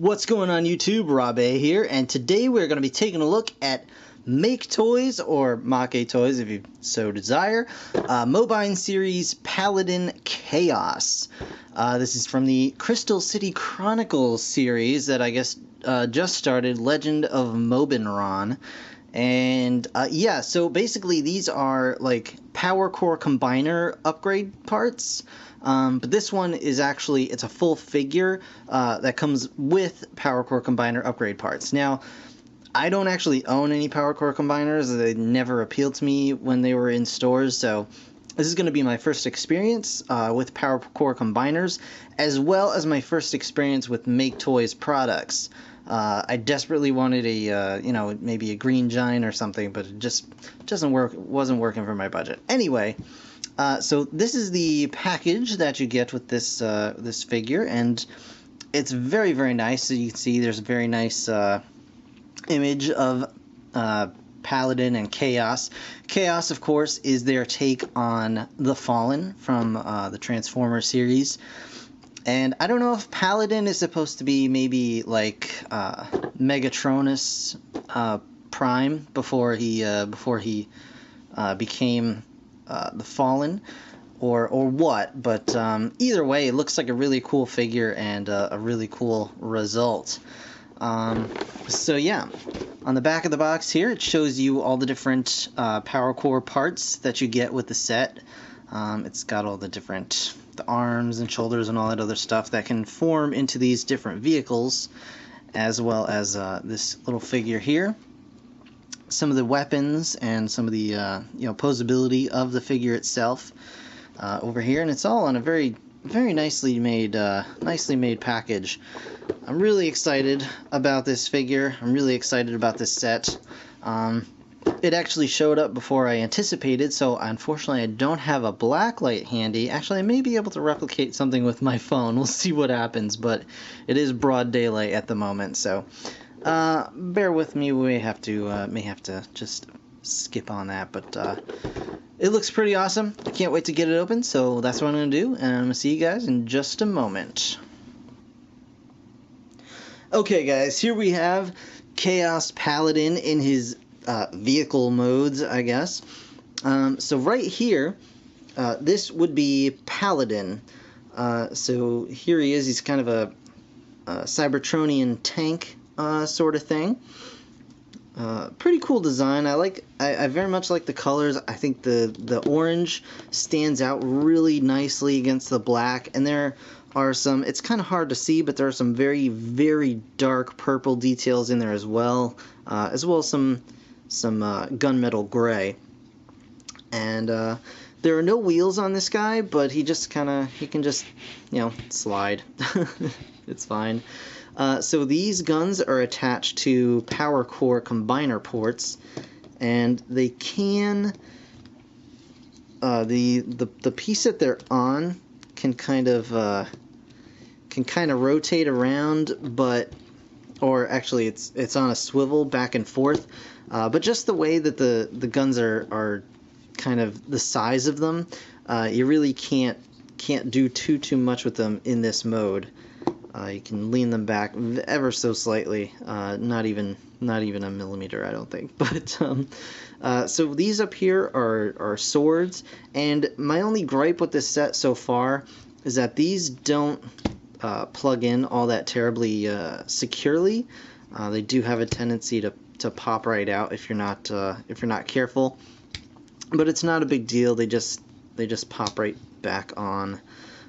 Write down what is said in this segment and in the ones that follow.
What's going on YouTube? Rob A here, and today we're going to be taking a look at MakeToys, or MakeToys if you so desire, Mobine series Paladin Chaos. This is from the Crystal City Chronicles series that I guess just started, Legend of Mobine. And yeah, so basically these are like power core combiner upgrade parts. But this one is actually, it's a full figure that comes with power core combiner upgrade parts. Now, I don't actually own any power core combiners. They never appealed to me when they were in stores, so this is going to be my first experience with power core combiners, as well as my first experience with MakeToys products. I desperately wanted a, you know, maybe a green giant or something, but it just wasn't working for my budget. Anyway, so this is the package that you get with this this figure, and it's very, very nice. So you can see there's a very nice image of Paladin and Chaos. Chaos, of course, is their take on the Fallen from the Transformers series. And I don't know if Paladin is supposed to be maybe like Megatronus Prime before he became the Fallen, or what. But either way, it looks like a really cool figure and a really cool result. So yeah, on the back of the box here, it shows you all the different power core parts that you get with the set. It's got all the different the arms and shoulders and all that other stuff that can form into these different vehicles, as well as this little figure here. Some of the weapons and some of the you know, posability of the figure itself over here, and it's all on a very nicely made package. I'm really excited about this figure. I'm really excited about this set. It actually showed up before I anticipated, so unfortunately I don't have a black light handy. Actually, I may be able to replicate something with my phone. We'll see what happens, but it is broad daylight at the moment, so bear with me. We may have to just skip on that, but it looks pretty awesome. I can't wait to get it open, so that's what I'm going to do, and I'm going to see you guys in just a moment. Okay guys, here we have Chaos Paladin in his vehicle modes, I guess. So right here, this would be Paladin. So here he is. He's kind of a Cybertronian tank sort of thing. Pretty cool design. I very much like the colors. I think the orange stands out really nicely against the black, and there are some, it's kind of hard to see, but there are some very, very dark purple details in there as well as some gunmetal gray. And there are no wheels on this guy, but he can just, you know, slide. It's fine. So these guns are attached to power core combiner ports, and they can the piece that they're on can kind of rotate around, but, or actually it's on a swivel back and forth. But just the way that the guns are kind of the size of them, you really can't do too much with them in this mode. You can lean them back ever so slightly, not even a millimeter, I don't think. But so these up here are swords, and my only gripe with this set so far is that these don't plug in all that terribly securely. They do have a tendency to pop right out if you're not careful, but it's not a big deal. They just pop right back on.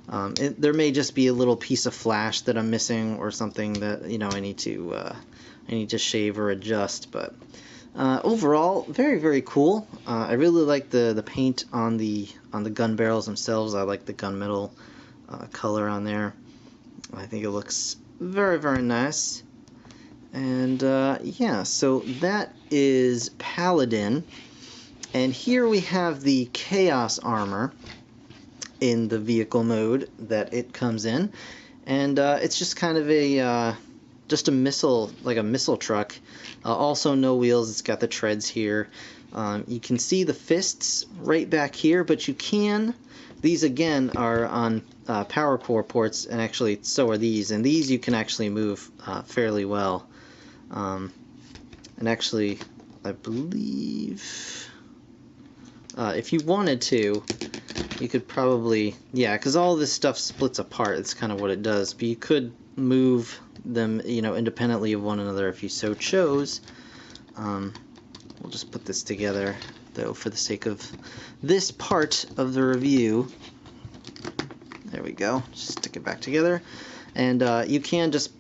There may just be a little piece of flash that I'm missing or something that, you know, I need to shave or adjust. But overall, very, very cool. I really like the paint on the gun barrels themselves. I like the gunmetal color on there. I think it looks very, very nice. And yeah, so that is Paladin, and here we have the Chaos armor in the vehicle mode that it comes in, and it's just kind of a just a missile, like a missile truck. Also no wheels. It's got the treads here. You can see the fists right back here, but you can These again are on power core ports, and actually so are these. And these you can actually move fairly well. And actually, I believe if you wanted to, you could probably, yeah, because all this stuff splits apart. It's kind of what it does. But you could move them, you know, independently of one another if you so chose. We'll just put this together, though, for the sake of this part of the review. There we go. Just stick it back together. And you can just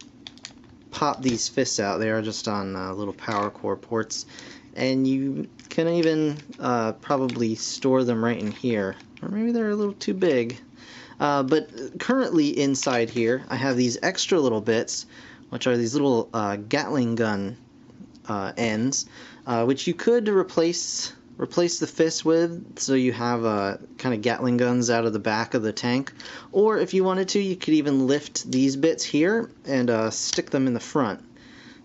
pop these fists out. They are just on little power core ports. And you can even probably store them right in here. Or maybe they're a little too big. But currently inside here, I have these extra little bits, which are these little Gatling gun ends, which you could replace the fists with, so you have kind of Gatling guns out of the back of the tank. Or if you wanted to, you could even lift these bits here and stick them in the front.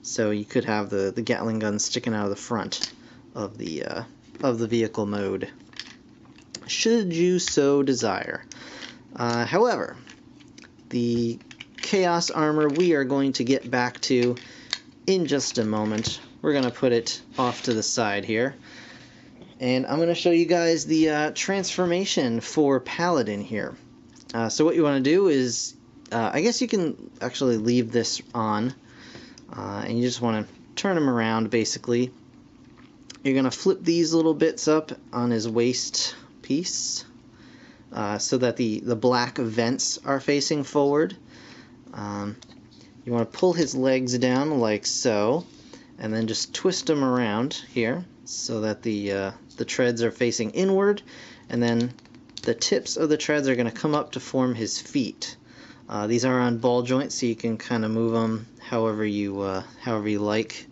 So you could have the Gatling guns sticking out of the front of the vehicle mode, should you so desire. However, the Chaos armor we are going to get back to in just a moment. We're going to put it off to the side here. And I'm going to show you guys the transformation for Paladin here. So what you want to do is, I guess you can actually leave this on. And you just want to turn him around, basically. You're going to flip these little bits up on his waist piece, so that the black vents are facing forward. You want to pull his legs down like so, and then just twist them around here so that the treads are facing inward, and then the tips of the treads are going to come up to form his feet. These are on ball joints, so you can kind of move them however you like.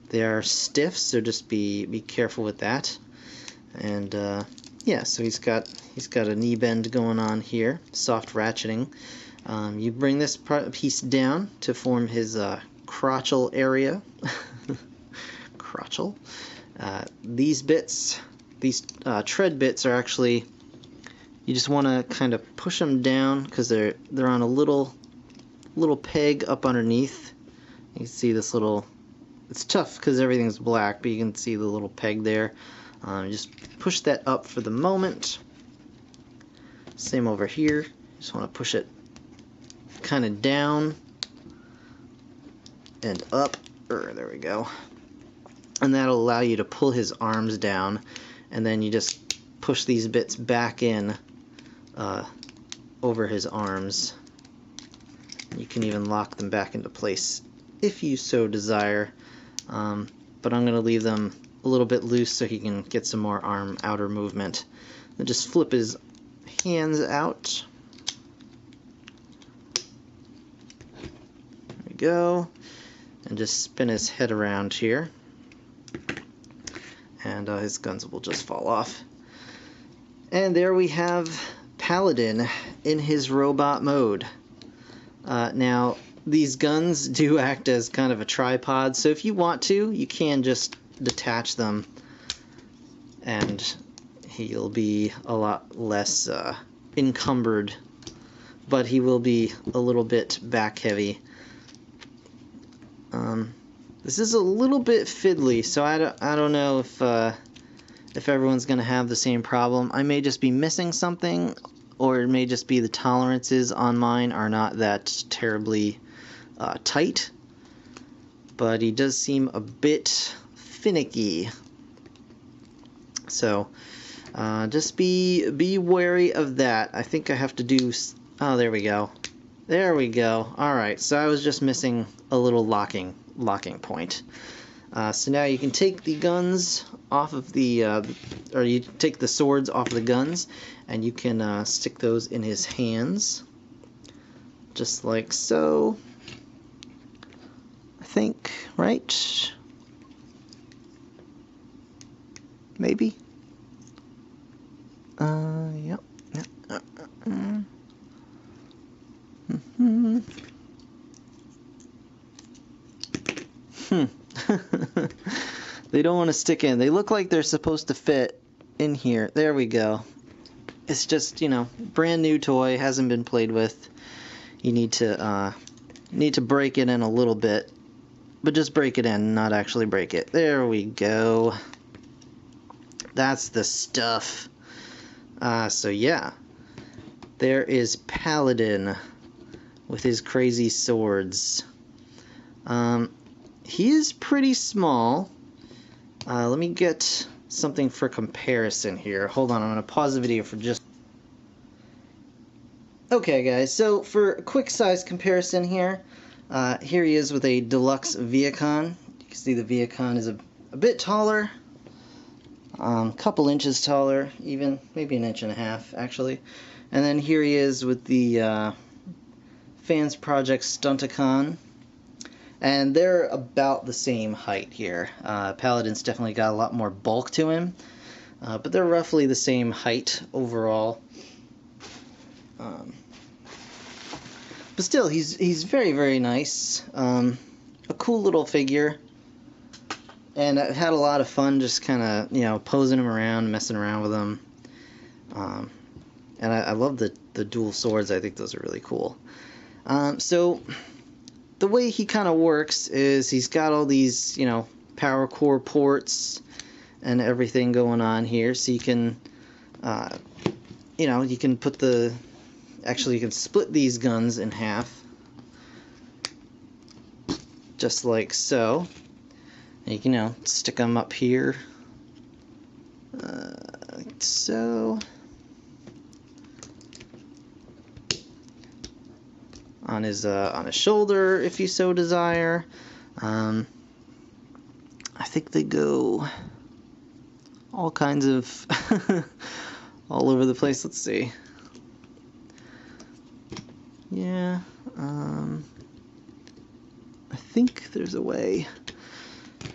They are stiff, so just be careful with that. And yeah, so he's got a knee bend going on here, soft ratcheting. You bring this piece down to form his crotchal area. Crotchal. These bits, these tread bits are actually, you just want to kind of push them down because they're on a little peg up underneath. You can see this little, it's tough because everything's black, but you can see the little peg there. Just push that up for the moment. Same over here. Just want to push it kind of down and up. There we go. And that'll allow you to pull his arms down, and then you just push these bits back in over his arms. You can even lock them back into place if you so desire, but I'm going to leave them a little bit loose so he can get some more arm outer movement. And just flip his hands out. There we go. And just spin his head around here. And his guns will just fall off. And there we have Paladin in his robot mode. Now, these guns do act as kind of a tripod, so if you want to, you can just detach them, and he'll be a lot less encumbered, but he will be a little bit back heavy. This is a little bit fiddly, so I don't know if everyone's going to have the same problem. I may just be missing something, or it may just be the tolerances on mine are not that terribly tight, but he does seem a bit finicky. So just be wary of that. I think I have to do, oh, there we go. There we go. Alright, so I was just missing a little locking point. So now you can take the guns off of the, or you take the swords off the guns, and you can stick those in his hands, just like so. I think, right? Maybe? Yep. They don't want to stick in. They look like they're supposed to fit in here. There we go. it's just, you know, brand new toy, hasn't been played with. You need to break it in a little bit, but just break it in, not actually break it. There we go. That's the stuff. So yeah, there is Paladin with his crazy swords. He is pretty small. Let me get something for comparison here. Hold on, I'm going to pause the video for just... Okay guys, so for a quick size comparison here, here he is with a deluxe Viacon. You can see the Viacon is a bit taller, couple inches taller, even maybe an inch and a half actually. And then here he is with the Fans Project Stunticon, and they're about the same height here. Paladin's definitely got a lot more bulk to him, but they're roughly the same height overall. But still, he's very, very nice. A cool little figure, and I had a lot of fun just kind of, you know, posing him around, messing around with him. And I love the dual swords. I think those are really cool. So the way he kind of works is he's got all these, you know, power core ports and everything going on here. So you can, you know, you can put the... Actually, you can split these guns in half, just like so. And you can, you know, stick them up here, like so. On his shoulder, if you so desire. I think they go all kinds of all over the place. Let's see. Yeah, I think there's a way.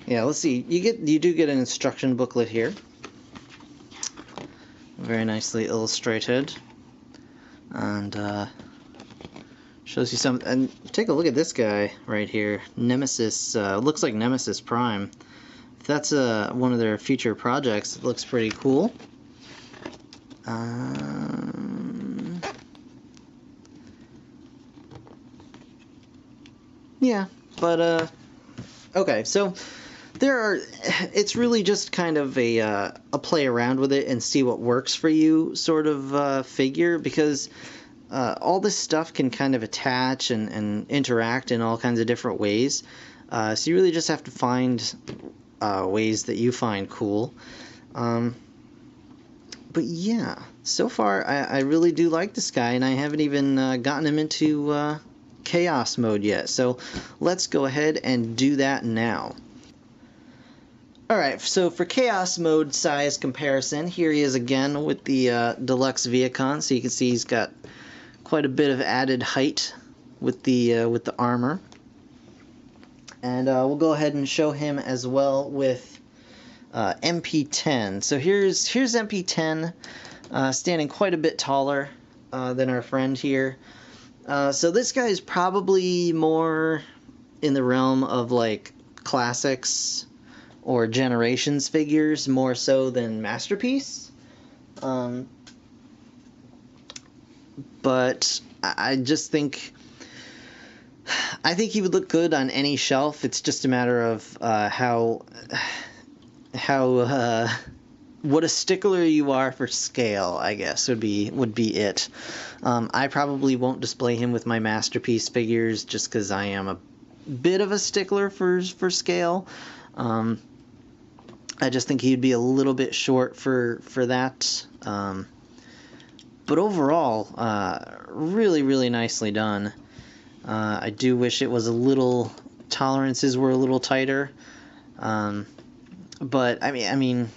Yeah, let's see. You do get an instruction booklet here, very nicely illustrated, and shows you some. And take a look at this guy right here, Nemesis. Looks like Nemesis Prime. If that's one of their future projects, it looks pretty cool. Yeah, but okay, so it's really just kind of a play around with it and see what works for you sort of figure, because all this stuff can kind of attach and interact in all kinds of different ways. So you really just have to find ways that you find cool. But yeah, so far I really do like this guy, and I haven't even gotten him into Chaos mode yet, so let's go ahead and do that now. Alright, so for Chaos mode size comparison, here he is again with the Deluxe Viacon. So you can see he's got quite a bit of added height with the armor, and we'll go ahead and show him as well with MP10. So here's MP10, standing quite a bit taller than our friend here. So this guy is probably more in the realm of like classics or generations figures, more so than Masterpiece. But I just think he would look good on any shelf. It's just a matter of what a stickler you are for scale, I guess, would be it. I probably won't display him with my Masterpiece figures just because I am a bit of a stickler for scale. I just think he'd be a little bit short for that. But overall, really, really nicely done. I do wish it was tolerances were a little tighter. But I mean,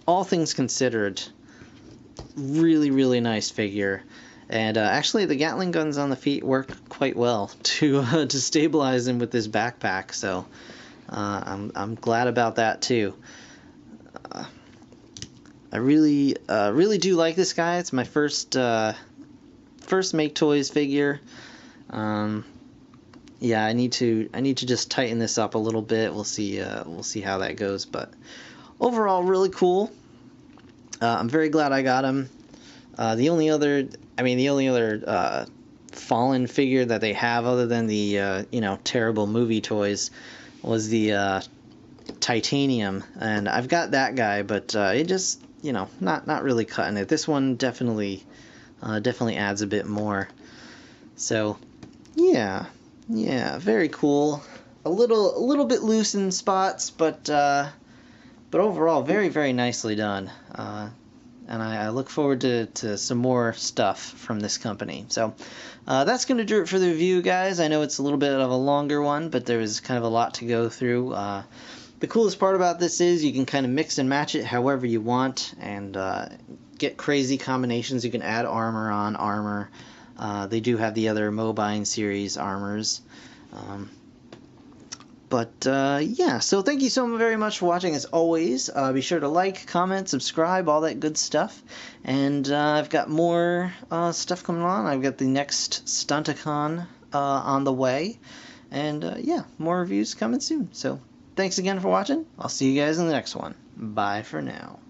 all things considered, really, really nice figure. And actually, the Gatling guns on the feet work quite well to stabilize him with this backpack. So I'm glad about that too. I really do like this guy. It's my first MakeToys figure. Yeah, I need to just tighten this up a little bit. We'll see how that goes, but overall really cool. I'm very glad I got him. The only other fallen figure that they have, other than the terrible movie toys, was the titanium, and I've got that guy, but it just not really cutting it. This one definitely adds a bit more. So yeah, very cool. A little bit loose in spots, but overall very nicely done. And I look forward to some more stuff from this company. So that's going to do it for the review, guys. I know it's a little bit of a longer one, but there was kind of a lot to go through. The coolest part about this is you can kind of mix and match it however you want, and get crazy combinations. You can add armor on armor. They do have the other Mobine series armors. Yeah, so thank you so very much for watching. As always, be sure to like, comment, subscribe, all that good stuff. And I've got more stuff coming on. I've got the next Stunticon on the way. And yeah, more reviews coming soon. So thanks again for watching. I'll see you guys in the next one. Bye for now.